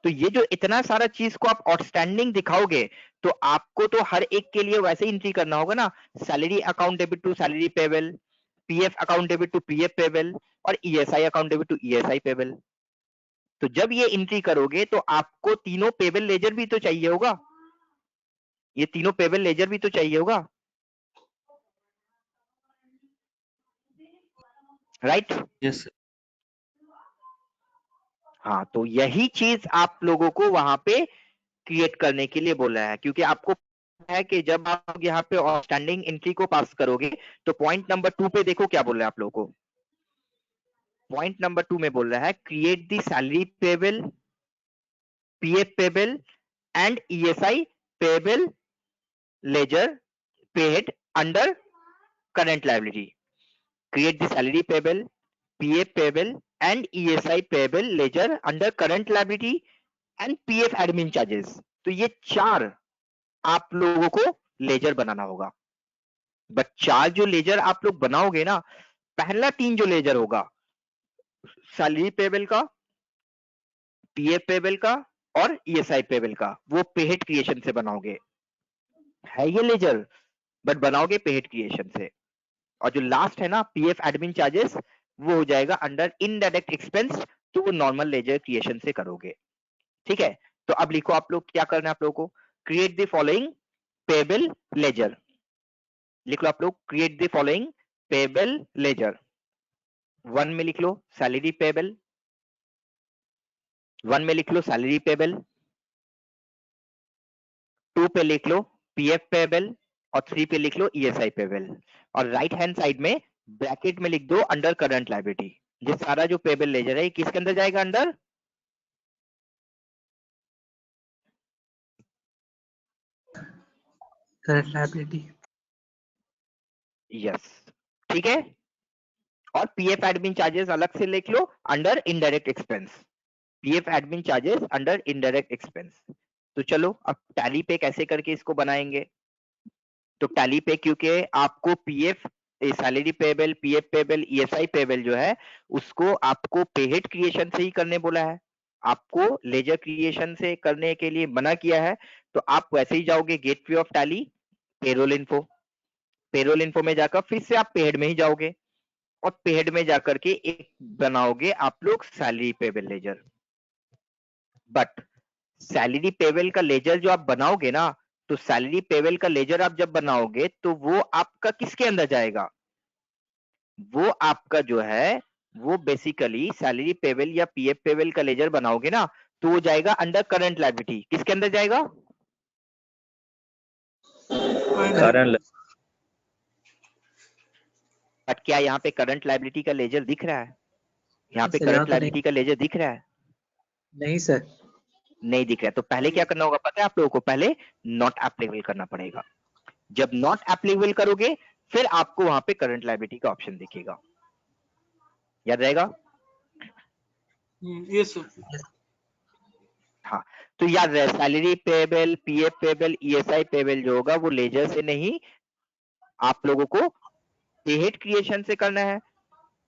तो ये जो इतना सारा चीज को आप आउटस्टैंडिंग दिखाओगे, तो आपको तो हर एक के लिए वैसे ही एंट्री करना होगा ना, salary account debit to salary payable, PF account debit to PF payable, और ESI account debit to ESI payable. तो जब ये एंट्री करोगे तो आपको तीनों पेबल लेजर भी तो चाहिए होगा, ये तीनों पेबल लेजर भी तो चाहिए होगा, राइट? Yes, sir. हाँ, तो यही चीज आप लोगों को वहां पे क्रिएट करने के लिए बोला है, क्योंकि आपको है कि जब आप यहाँ पे आउटस्टैंडिंग एंट्री को पास करोगे, तो पॉइंट नंबर 2 पे देखो क्या बोल रहा है आप लोगों को। पॉइंट नंबर 2 में बोल रहा है create the salary payable, PF payable and ESI payable laser paid under current liability. Create the salary payable, PF payable and ESI payable laser under current liability and PF admin charges. तो ये 4 आप लोगों को लेजर बनाना होगा। बट 4 जो लेजर आप लोग बनाओगे ना, पहला 3 जो लेजर होगा, सैलरी पेबल का, पीएफ पेबल का और ईएसआई पेबल का, वो पेहेड क्रिएशन से बनाओगे। है ये लेजर, बट बनाओगे पेहेड क्रिएशन से। और जो लास्ट है ना, पीएफ एडमिन चार्जेस, वो हो जाएगा अंडर इनडायरेक्ट एक्सपेंस, तो वो नॉर्मल लेजर क्रिएशन से करोगे। ठीक है? तो अब लिखो आप लोग, क्या करना है आप लोगों को? Create the following payable laser. लिख लो आप लोग, create the following payable laser. 1 में लिख लो सैलरी पेबल, 1 में लिख लो सैलरी पेबल, 2 पे लिख लो पीएफ पेबल, और 3 पे लिख लो ईएसआई पेबल। और राइट हैंड साइड में ब्रैकेट में लिख दो अंडर करंट लायबिलिटी। ये सारा जो पेबल लेजर है, किसके अंदर जाएगा? Under current liability. यस, ठीक है। और पीएफ एडमिन चार्जेस अलग से लिख लो under indirect expense, PF admin charges under indirect expense. तो चलो अब टैली पे कैसे करके इसको बनाएंगे। तो टैली पे क्योंकि आपको PF salary payable, PF payable, ESI payable जो है, उसको आपको पेहेड क्रिएशन से ही करने बोला है, आपको लेजर क्रिएशन से करने के लिए मना किया है। तो आप वैसे ही जाओगे gateway of Tally, payroll info, payroll info में जाकर फिर से आप पेहेड में ही जाओगे, और पेहेड में जाकर के एक बनाओगे आप लोग salary payable laser. But salary payable का लेजर जो आप बनाओगे ना, तो सैलरी पेबल का लेजर आप जब बनाओगे, तो वो आपका किसके अंदर जाएगा? वो आपका जो है, वो बेसिकली सैलरी पेबल या पीएफ पेबल का लेजर बनाओगे ना, तो वो जाएगा अंडर करंट लायबिलिटी। किसके अंदर जाएगा? Current. बट क्या यहाँ पे करंट लायबिलिटी का लेजर दिख रहा है? यहाँ पे सर, यहाँ करंट तो नहीं। लायबिलिटी का लेजर दिख रहा है? नहीं सर। नहीं दिख रहा है तो पहले क्या करना होगा पता है आप लोगों को? पहले नॉट एप्लीकेबल करना पड़ेगा। जब नॉट एप्लीकेबल करोगे फिर आपको वहां पे करंट लायबिलिटी का ऑप्शन दिखेगा। याद रहेगा? Yes sir. हाँ, तो याद रहे salary payable, PF payable, ESI payable जो होगा वो लेजर से नहीं, आप लोगों को पेहेड क्रिएशन से करना है।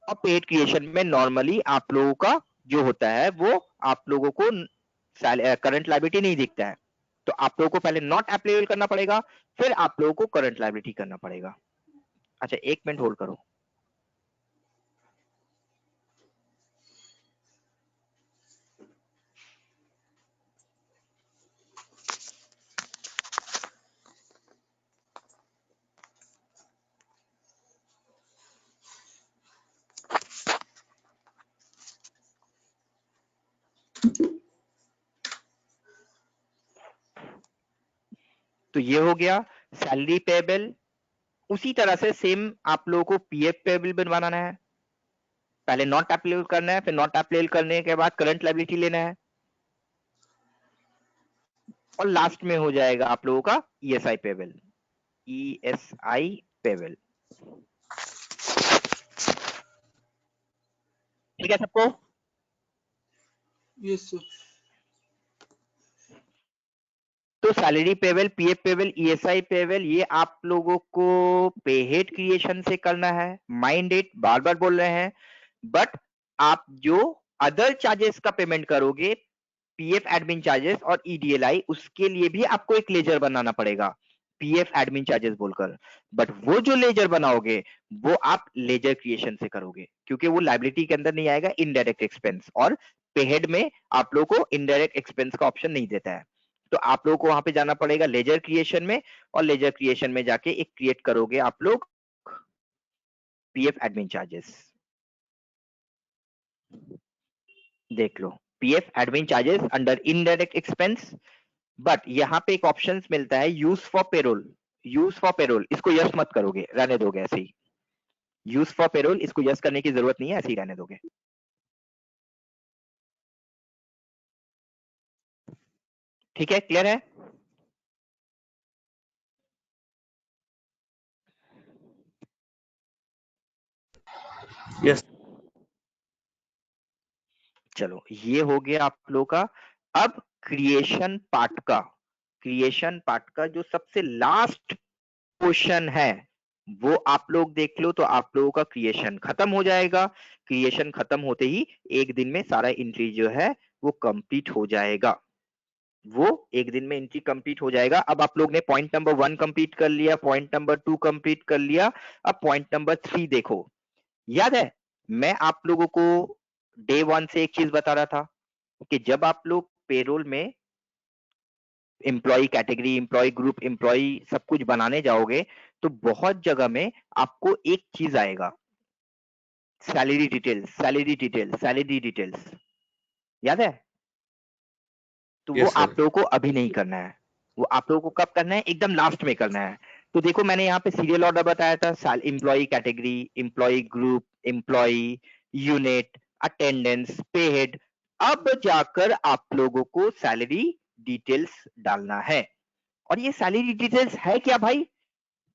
और पेहेड क्रिएशन में नॉर्मली आप लोगों का जो होता है वो आप लोगों को करंट लायबिलिटी नहीं दिखता है, तो आप लोगों को पहले नॉट एप्लीकेबल करना पड़ेगा, फिर आप लोगों को करंट लायबिलिटी करना पड़ेगा। अच्छा 1 मिनट होल्ड करो। तो ये हो गया सैलरी पेबल। उसी तरह से सेम आप लोगों को पीएफ पेबल बनवाना है। पहले नॉट एप्लीकेबल करना है, फिर नॉट एप्लीकेबल करने के बाद करंट लायबिलिटी लेना है, और लास्ट में हो जाएगा आप लोगों का ईएसआई पेबल। ईएसआई पेबल ठीक है सबको? Yes sir. तो salary payable, PF payable, ESI payable ये आप लोगों को पेहेड क्रिएशन से करना है। माइंड इट, बार बार बोल रहे हैं। बट आप जो अदर चार्जेस का पेमेंट करोगे, पीएफ एडमिन चार्जेस और ईडीएलआई, उसके लिए भी आपको एक लेजर बनाना पड़ेगा पीएफ एडमिन चार्जेस बोलकर। बट वो जो लेजर बनाओगे वो आप लेजर क्रिएशन से करोगे, क्योंकि वो लायबिलिटी के अंदर नहीं आएगा, इनडायरेक्ट एक्सपेंस, और पेहेड में आप लोगों को इनडायरेक्ट एक्सपेंस का ऑप्शन नहीं देता है। तो आप लोगों को वहां पे जाना पड़ेगा लेजर क्रिएशन में, और लेजर क्रिएशन में जाके एक क्रिएट करोगे आप लोग पीएफ एडमिन चार्जेस। देख लो PF admin charges under indirect expense. But यहाँ पे एक ऑप्शन मिलता है use for payroll. Use for payroll इसको यस मत करोगे, रहने दोगे ऐसे ही। यूज फॉर पेरोल इसको यस करने की जरूरत नहीं है, ऐसे ही रहने दोगे। ठीक है, क्लियर है? Yes. चलो ये हो गया आप लोग का। अब क्रिएशन पार्ट का, क्रिएशन पार्ट का जो सबसे लास्ट क्वेश्चन है वो आप लोग देख लो, तो आप लोगों का क्रिएशन खत्म हो जाएगा। क्रिएशन खत्म होते ही एक दिन में सारा एंट्री जो है वो कंप्लीट हो जाएगा। वो एक दिन में एंट्री कंप्लीट हो जाएगा। अब आप लोग ने पॉइंट नंबर 1 कंप्लीट कर लिया, पॉइंट नंबर 2 कंप्लीट कर लिया, अब पॉइंट नंबर 3 देखो। याद है मैं आप लोगों को डे 1 से एक चीज बता रहा था कि जब आप लोग पेरोल में employ category, employ group, employ सब कुछ बनाने जाओगे तो बहुत जगह में आपको एक चीज आएगा, salary details, salary details, salary details. याद है? तो वो Yes, sir. आप लोगों को अभी नहीं करना है, वो आप लोगों को कब करना है? एकदम लास्ट में करना है। तो देखो मैंने यहाँ पे सीरियल ऑर्डर बताया था, employ category, employ group, employ unit, attendance, pay head. अब जाकर आप लोगों को सैलरी डिटेल्स डालना है। और ये सैलरी डिटेल्स है क्या भाई?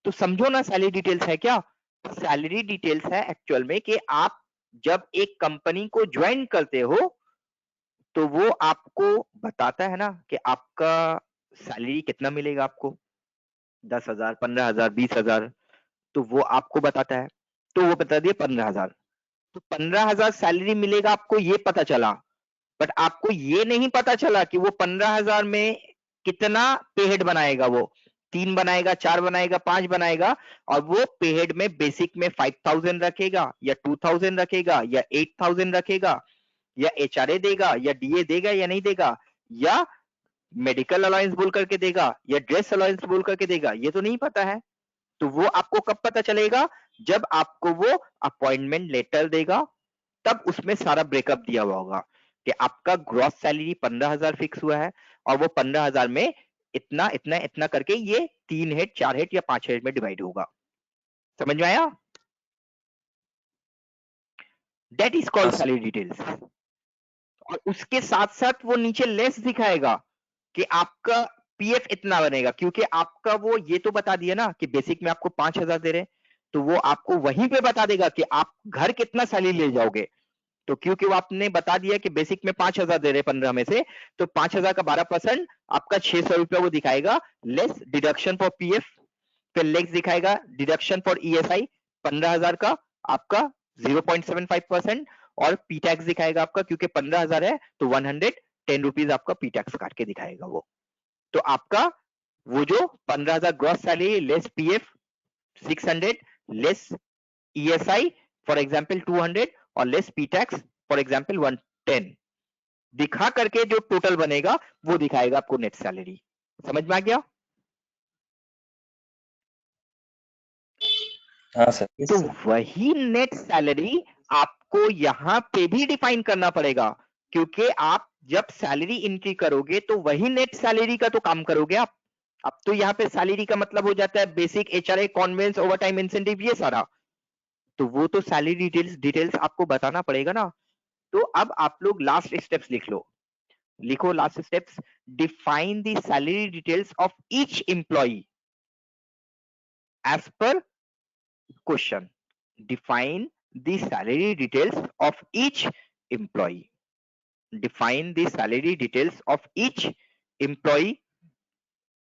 तो समझो ना सैलरी डिटेल्स है क्या। सैलरी डिटेल्स है एक्चुअल में कि आप जब एक कंपनी को ज्वाइन करते हो तो वो आपको बताता है ना कि आपका सैलरी कितना मिलेगा आपको, 10,000, 15,000, 20,000, तो वो आपको बताता है। तो वो बता दिए 15,000, तो 15,000 सैलरी मिलेगा आपको, ये पता चला। बट आपको ये नहीं पता चला कि वो 15,000 में कितना पेहेड बनाएगा, वो 3 बनाएगा, 4 बनाएगा, 5 बनाएगा, और वो पेहेड में बेसिक में 5,000 रखेगा या 2,000 रखेगा या 8,000 रखेगा, या एचआरए देगा या डीए देगा या नहीं देगा, या मेडिकल अलाउंस बोल करके देगा या ड्रेस अलाउंस बोल करके देगा, ये तो नहीं पता है। तो वो आपको कब पता चलेगा? जब आपको वो अपॉइंटमेंट लेटर देगा, तब उसमें सारा ब्रेकअप दिया हुआ होगा कि आपका ग्रॉस सैलरी 15,000 फिक्स हुआ है, और वो 15,000 में इतना इतना इतना करके ये 3 हेड, 4 हेड या 5 हेड में डिवाइड होगा। समझ में आया? That is called Yes. Salary details. और उसके साथ साथ वो नीचे लेस दिखाएगा कि आपका पीएफ इतना बनेगा, क्योंकि आपका वो ये तो बता दिया ना कि बेसिक में आपको 5,000 दे रहे, तो वो आपको वहीं पे बता देगा कि आप घर कितना सैलरी ले जाओगे। तो क्योंकि वो आपने बता दिया कि बेसिक में 5,000 दे रहे 15 में से, तो 5,000 का 12% आपका 600 रुपया वो दिखाएगा लेस डिडक्शन फॉर पीएफ। फिर लेस दिखाएगा डिडक्शन फॉर ईएसआई 15,000 का आपका 0.75%, और पी टैक्स दिखाएगा आपका, क्योंकि 15,000 है तो 110 रुपीज आपका पी टैक्स काट के दिखाएगा वो। तो आपका वो जो 15,000 gross salary less PF 600 less ESI for example 200 और less P tax for example 110 दिखा करके जो टोटल बनेगा वो दिखाएगा आपको नेट सैलरी। समझ में आ गया? हाँ सर। तो वही नेट सैलरी आपको यहां पे भी डिफाइन करना पड़ेगा, क्योंकि आप जब सैलरी एंट्री करोगे तो वही नेट सैलरी का तो काम करोगे आप। अब तो यहाँ पे सैलरी का मतलब हो जाता है basic, HRA, conveyance, overtime incentive, ये सारा। तो वो तो सैलरी डिटेल्स आपको बताना पड़ेगा ना। तो अब आप लोग लास्ट स्टेप्स लिख लो, लिखो last steps. Define the salary details of each employee as per question. Define the salary details of each employee. Define the salary details of each employee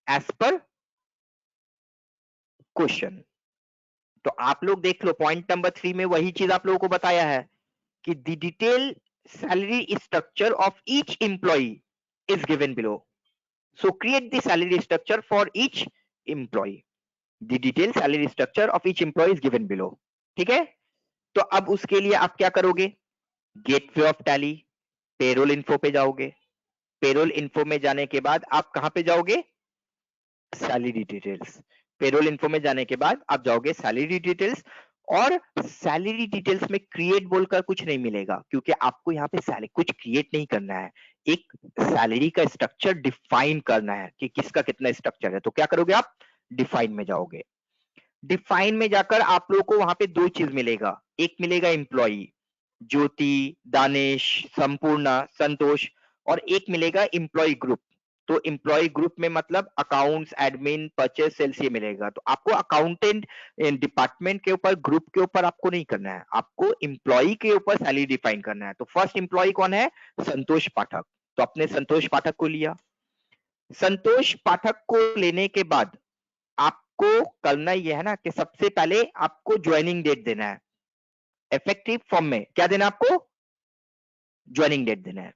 as per question. तो आप लोग देख लो पॉइंट नंबर 3 में वही चीज आप लोगों को बताया है कि the detail salary structure of each employee is given below. So create the salary structure for each employee. The detailed salary structure of each employee is given below. ठीक है? तो अब उसके लिए आप क्या करोगे? Gateway of Tally, payroll info पे जाओगे। पेरोल इन्फो में जाने के बाद आप कहां पे जाओगे? Salary details. पेरोल इन्फो में जाने के बाद आप जाओगे सैलरी डिटेल्स, और सैलरी डिटेल्स में क्रिएट बोलकर कुछ नहीं मिलेगा, क्योंकि आपको यहाँ पे सैलरी कुछ क्रिएट नहीं करना है, एक सैलरी का स्ट्रक्चर डिफाइन करना है कि किसका कितना स्ट्रक्चर है। तो क्या करोगे आप? डिफाइन में जाओगे। डिफाइन में जाकर आप लोगों को वहां पे दो चीज मिलेगा, एक मिलेगा एम्प्लॉई ज्योति, दानिश, संपूर्णा, संतोष, और एक मिलेगा एम्प्लॉय ग्रुप। तो एम्प्लॉय ग्रुप में मतलब अकाउंट्स, एडमिन, परचेस, सेल्स, ये मिलेगा। तो आपको अकाउंटेंट डिपार्टमेंट के ऊपर, ग्रुप के ऊपर आपको नहीं करना है, आपको एम्प्लॉय के ऊपर सैलरी डिफाइन करना है। तो फर्स्ट एम्प्लॉय कौन है? संतोष पाठक। तो आपने संतोष पाठक को लिया। संतोष पाठक को लेने के बाद आपको करना यह है ना कि सबसे पहले आपको ज्वाइनिंग डेट देना है। इफेक्टिव फॉर्म में क्या देना आपको? ज्वाइनिंग डेट देना है।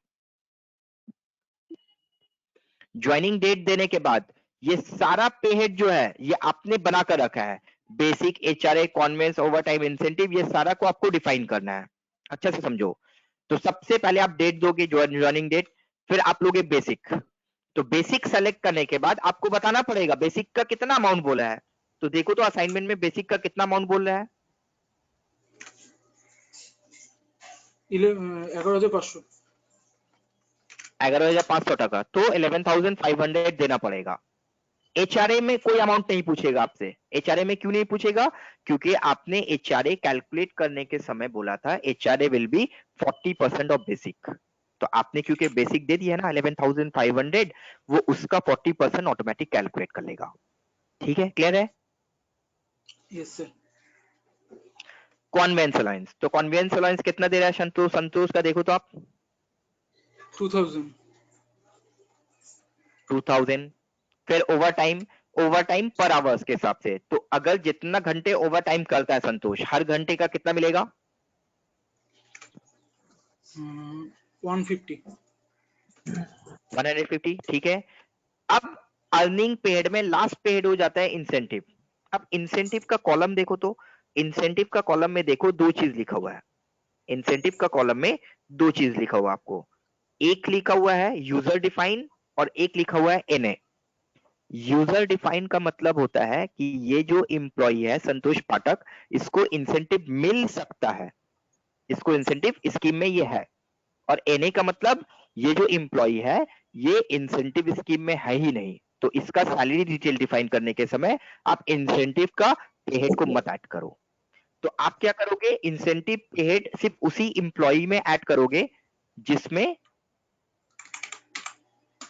ज्वाइनिंग डेट देने के बाद ये सारा पे हेड जो है ये आपने बनाकर रखा है, basic, HRA, conveyance, overtime incentive, ये सारा को आपको डिफाइन करना है। अच्छा से समझो। तो सबसे पहले आप डेट दोगे, ज्वाइनिंग डेट, फिर आप लोगे बेसिक। तो बेसिक सेलेक्ट करने के बाद आपको बताना पड़ेगा बेसिक का कितना अमाउंट बोला है। तो देखो तो असाइनमेंट में बेसिक का कितना अमाउंट बोल रहा है? 11,500। 11,500 टका। तो 11,500 देना पड़ेगा। एचआरए में कोई अमाउंट नहीं पूछेगा आपसे। एचआरए में क्यों नहीं पूछेगा? क्योंकि आपने एचआरए कैलकुलेट करने के समय बोला था HRA will be 40% of basic. तो आपने क्योंकि बेसिक दे दिया ना 11,500, वो उसका 40% ऑटोमेटिक कैलकुलेट कर लेगा। ठीक है, क्लियर है? Yes sir. कॉन्वेंस अलाउंस, तो कॉन्वेंस अलाउंस कितना दे रहा है संतोष का? देखो तो आप 2,000। 2,000। फिर ओवरटाइम पर आवर्स के हिसाब से, तो अगर जितना घंटे ओवरटाइम करता है संतोष, हर घंटे का कितना मिलेगा? 150। 150, ठीक है। अब अर्निंग पेड में लास्ट पेड हो जाता है इंसेंटिव। अब इंसेंटिव का कॉलम देखो तो इंसेंटिव का कॉलम में देखो दो चीज लिखा हुआ है। इंसेंटिव का कॉलम में दो चीज लिखा हुआ है आपको, एक लिखा हुआ है यूजर डिफाइन और एक लिखा हुआ है एनए। यूजर डिफाइन का मतलब होता है कि ये जो एम्प्लॉय है संतोष पाठक, इसको इंसेंटिव मिल सकता है, इसको इंसेंटिव स्कीम में ये है। और एनए का मतलब ये जो एम्प्लॉय है ये इंसेंटिव स्कीम में है ही नहीं, तो इसका सैलरी डिटेल डिफाइन करने के समय आप इंसेंटिव का पे हेड को मत ऐड करो। तो आप क्या करोगे? इंसेंटिव पे हेड सिर्फ उसी एम्प्लॉय में ऐड करोगे जिसमें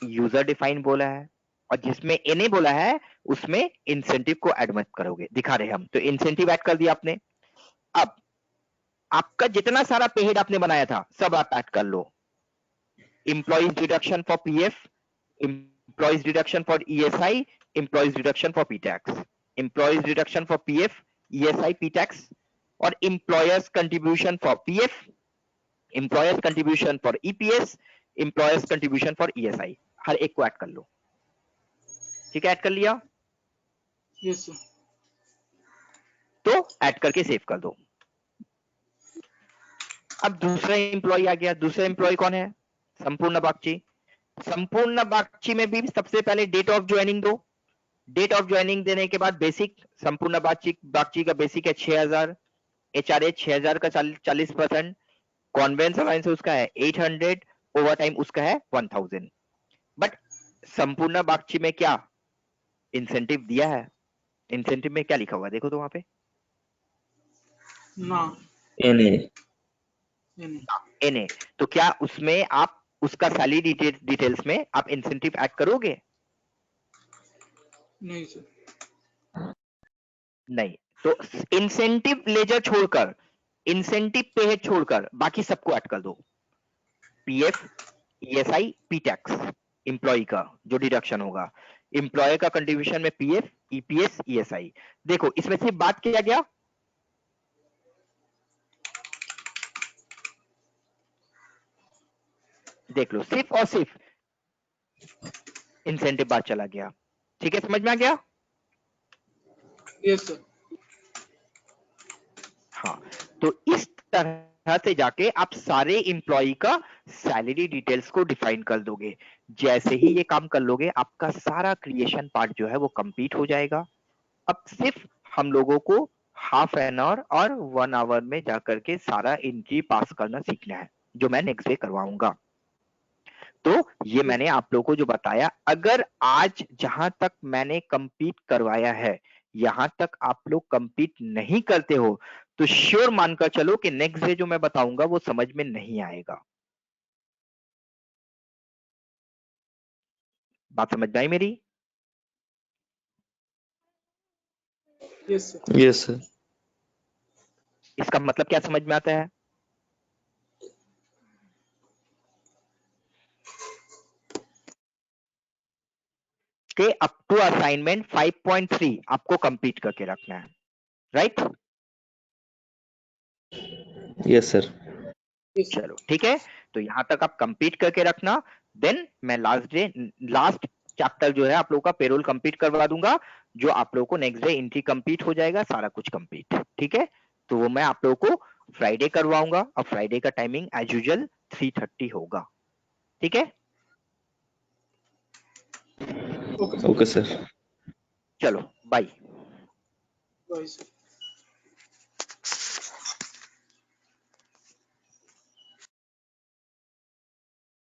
यूजर डिफाइन बोला है और जिसमें एनए बोला है उसमें इंसेंटिव को ऐड मत करोगे, दिखा रहे हम। तो इंसेंटिव ऐड कर दिया आपने। अब आपका जितना सारा पे हेड आपने बनाया था सब आप ऐड कर लो। Employees deduction for PF, employees deduction for ESI, employees deduction for P tax, employees deduction for PF, ESI, P tax और employers contribution for PF, employers contribution for EPS, employers contribution for ESI. हर एक को ऐड कर लो। ठीक है, ऐड कर लिया? Yes sir. तो ऐड करके सेव कर दो। अब दूसरा एम्प्लॉय आ गया। दूसरा एम्प्लॉय कौन है? संपूर्ण बागची। संपूर्ण बागची में भी सबसे पहले डेट ऑफ ज्वाइनिंग दो। डेट ऑफ ज्वाइनिंग देने के बाद बेसिक, संपूर्ण बागची का बेसिक है 6000, एचआरए 6000 का 40%, कॉन्वेंस अलाउंस उसका है 800, ओवर टाइम उसका है 1000। बट संपूर्ण बागची में क्या इंसेंटिव दिया है? इंसेंटिव में क्या लिखा हुआ है देखो तो वहां पे। ना NA. एनए। तो क्या उसमें आप उसका सैलरी डिटेल्स में आप इंसेंटिव ऐड करोगे? नहीं सर। नहीं। तो इंसेंटिव लेजर छोड़कर, इंसेंटिव पे हेड छोड़कर बाकी सबको ऐड कर दो। PF, ESI, P tax, employ का जो डिडक्शन होगा, एम्प्लॉय का कंट्रीब्यूशन में पीएफ, ईपीएस, ईएसआई। देखो इसमें सिर्फ बात किया गया देख लो, सिर्फ और सिर्फ इंसेंटिव बात चला गया। ठीक है, समझ में आ गया? Yes sir. हाँ, तो इस तरह से जाके आप सारे इंप्लॉई का सैलरी डिटेल्स को डिफाइन कर दोगे। जैसे ही ये काम कर लोगे आपका सारा क्रिएशन पार्ट जो है वो कंप्लीट हो जाएगा। अब सिर्फ हम लोगों को हाफ एन आवर और 1 आवर में जाकर के सारा एंट्री पास करना सीखना है, जो मैं नेक्स्ट डे करवाऊंगा। तो ये मैंने आप लोगों को जो बताया, अगर आज जहां तक मैंने कंप्लीट करवाया है यहां तक आप लोग कंप्लीट नहीं करते हो तो श्योर मानकर चलो कि नेक्स्ट डे जो मैं बताऊंगा वो समझ में नहीं आएगा। बात समझ में आई मेरी? Yes sir. Yes, sir. इसका मतलब क्या समझ में आता है? कि अप टू असाइनमेंट 5.3 आपको कंप्लीट करके रखना है, right? Yes, sir. Yes sir. चलो ठीक है, तो यहां तक आप कंप्लीट करके रखना। देन मैं लास्ट चैप्टर जो है आप लोगों का पेरोल कंप्लीट करवा दूंगा, जो आप लोगों को नेक्स्ट डे एंट्री कंप्लीट हो जाएगा, सारा कुछ कंप्लीट। ठीक है, तो वो मैं आप लोगों को फ्राइडे करवाऊंगा और फ्राइडे का टाइमिंग एज यूजुअल 3:30 होगा। ठीक है, ओके Okay, sir. चलो बाय। Bye sir.